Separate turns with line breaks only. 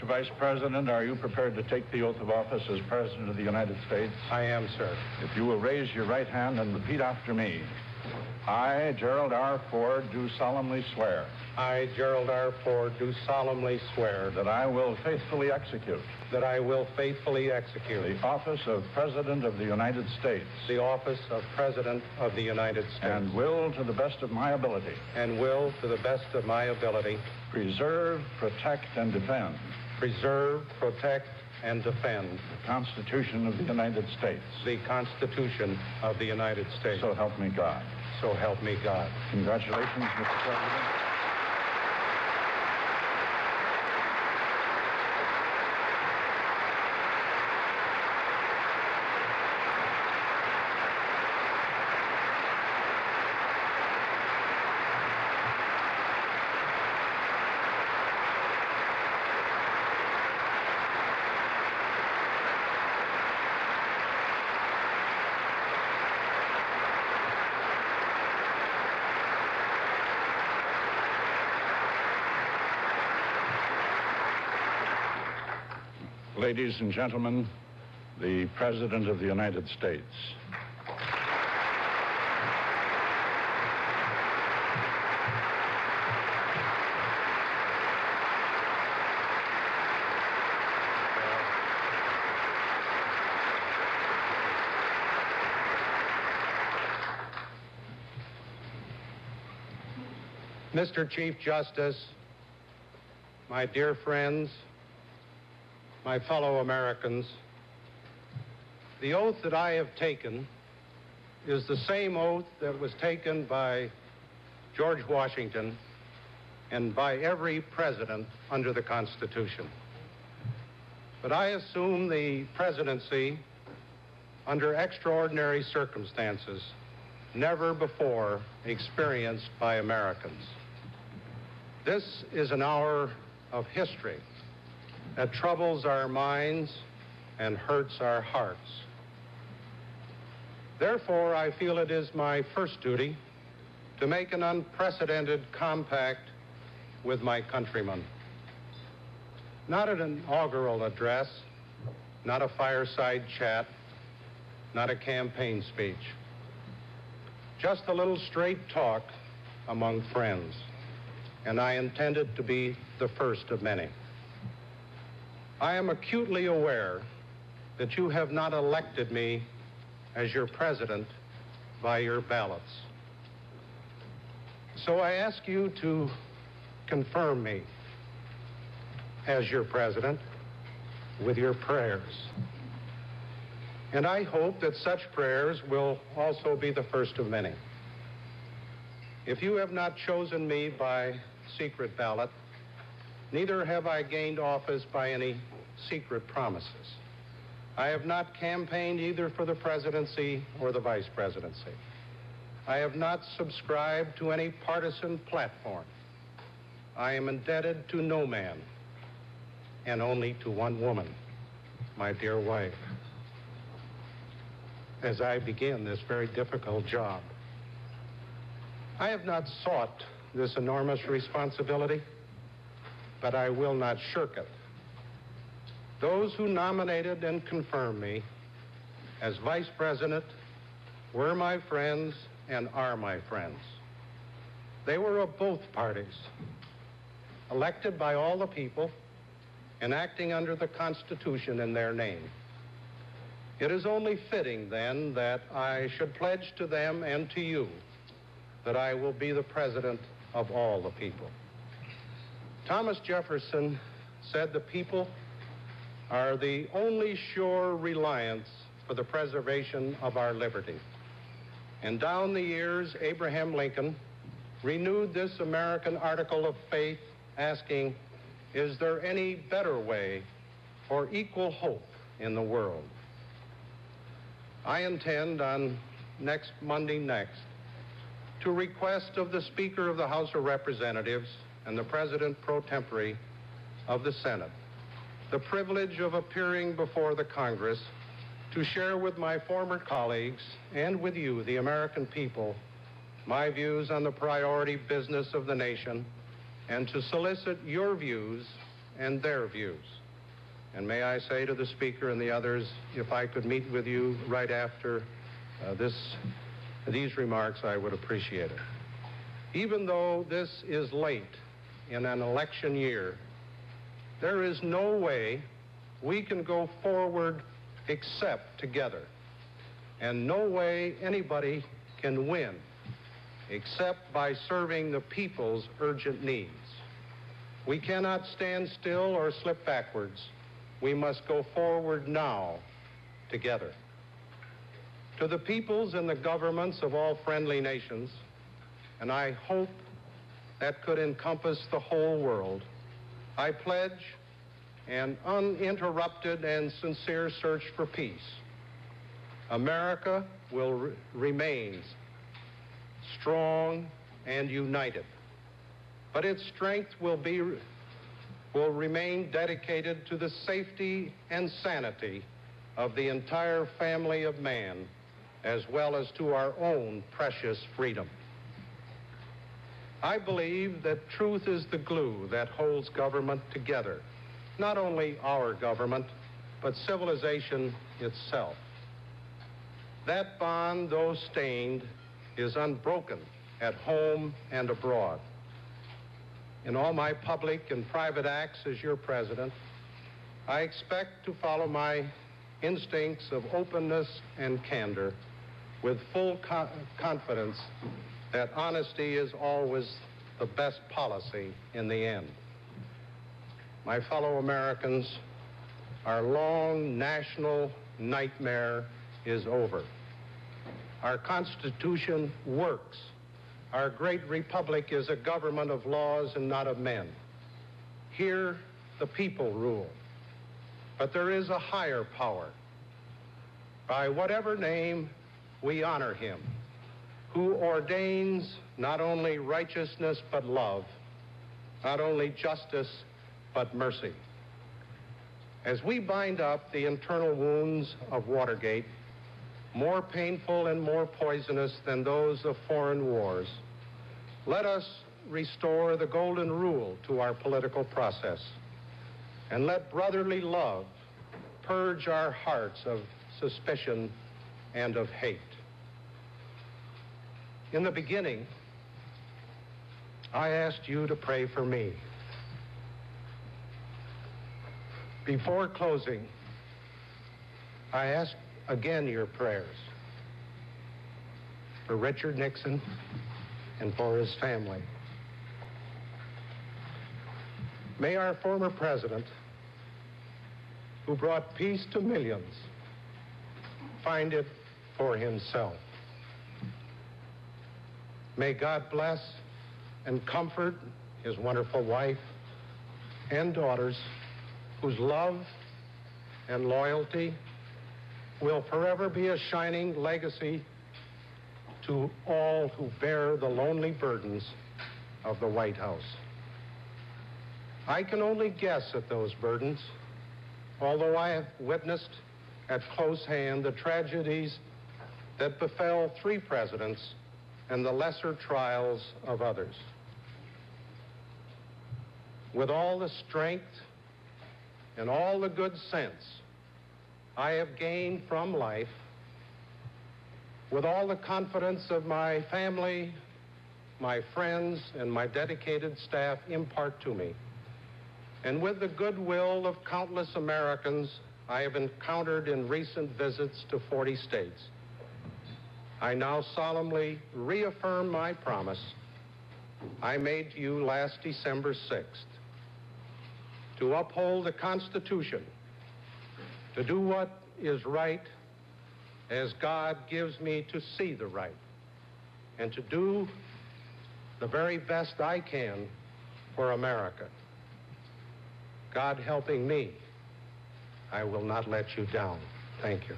Mr. Vice President, are you prepared to take the oath of office as President of the United States?
I am, sir.
If you will raise your right hand and repeat after me. I, Gerald R. Ford, do solemnly swear.
I, Gerald R. Ford, do solemnly swear
that I will faithfully execute.
That I will faithfully execute.
The office of President of the United States.
The office of President of the United States.
And will, to the best of my ability.
And will, to the best of my ability.
Preserve, protect, and defend.
Preserve, protect, and defend.
The Constitution of the United States.
The Constitution of the United States.
So help me God.
So help me God.
Congratulations, Mr. President. Ladies and gentlemen, the President of the United States.
Mr. Chief Justice, my dear friends, my fellow Americans, the oath that I have taken is the same oath that was taken by George Washington and by every president under the Constitution. But I assume the presidency under extraordinary circumstances never before experienced by Americans. This is an hour of history that troubles our minds and hurts our hearts. Therefore, I feel it is my first duty to make an unprecedented compact with my countrymen. Not an inaugural address, not a fireside chat, not a campaign speech. Just a little straight talk among friends, and I intended to be the first of many. I am acutely aware that you have not elected me as your president by your ballots. So I ask you to confirm me as your president with your prayers. And I hope that such prayers will also be the first of many. If you have not chosen me by secret ballot, neither have I gained office by any secret promises. I have not campaigned either for the presidency or the vice presidency. I have not subscribed to any partisan platform. I am indebted to no man, and only to one woman, my dear wife, as I begin this very difficult job. I have not sought this enormous responsibility, but I will not shirk it. Those who nominated and confirmed me as vice president were my friends and are my friends. They were of both parties, elected by all the people and acting under the Constitution in their name. It is only fitting, then, that I should pledge to them and to you that I will be the president of all the people. Thomas Jefferson said the people are the only sure reliance for the preservation of our liberty. And down the years, Abraham Lincoln renewed this American article of faith, asking, is there any better way for equal hope in the world? I intend on Monday to request of the Speaker of the House of Representatives and the President pro tempore of the Senate the privilege of appearing before the Congress to share with my former colleagues and with you, the American people, my views on the priority business of the nation, and to solicit your views and their views. And may I say to the Speaker and the others, if I could meet with you right after these remarks, I would appreciate it. Even though this is late in an election year, there is no way we can go forward except together. And no way anybody can win except by serving the people's urgent needs. We cannot stand still or slip backwards. We must go forward now together. To the peoples and the governments of all friendly nations, and I hope that could encompass the whole world, I pledge an uninterrupted and sincere search for peace. America will remain strong and united, but its strength will remain dedicated to the safety and sanity of the entire family of man, as well as to our own precious freedom. I believe that truth is the glue that holds government together, not only our government, but civilization itself. That bond, though stained, is unbroken at home and abroad. In all my public and private acts as your president, I expect to follow my instincts of openness and candor with full confidence that honesty is always the best policy in the end. My fellow Americans, our long national nightmare is over. Our Constitution works. Our great republic is a government of laws and not of men. Here, the people rule. But there is a higher power. By whatever name, we honor him, who ordains not only righteousness but love, not only justice but mercy. As we bind up the internal wounds of Watergate, more painful and more poisonous than those of foreign wars, let us restore the golden rule to our political process, and let brotherly love purge our hearts of suspicion and of hate. In the beginning, I asked you to pray for me. Before closing, I ask again your prayers for Richard Nixon and for his family. May our former president, who brought peace to millions, find it for himself. May God bless and comfort his wonderful wife and daughters, whose love and loyalty will forever be a shining legacy to all who bear the lonely burdens of the White House. I can only guess at those burdens, although I have witnessed at close hand the tragedies that befell 3 presidents and the lesser trials of others. With all the strength and all the good sense I have gained from life, with all the confidence of my family, my friends, and my dedicated staff impart to me, and with the goodwill of countless Americans I have encountered in recent visits to 40 states, I now solemnly reaffirm my promise I made to you last December 6th to uphold the Constitution, to do what is right as God gives me to see the right, and to do the very best I can for America. God helping me, I will not let you down. Thank you.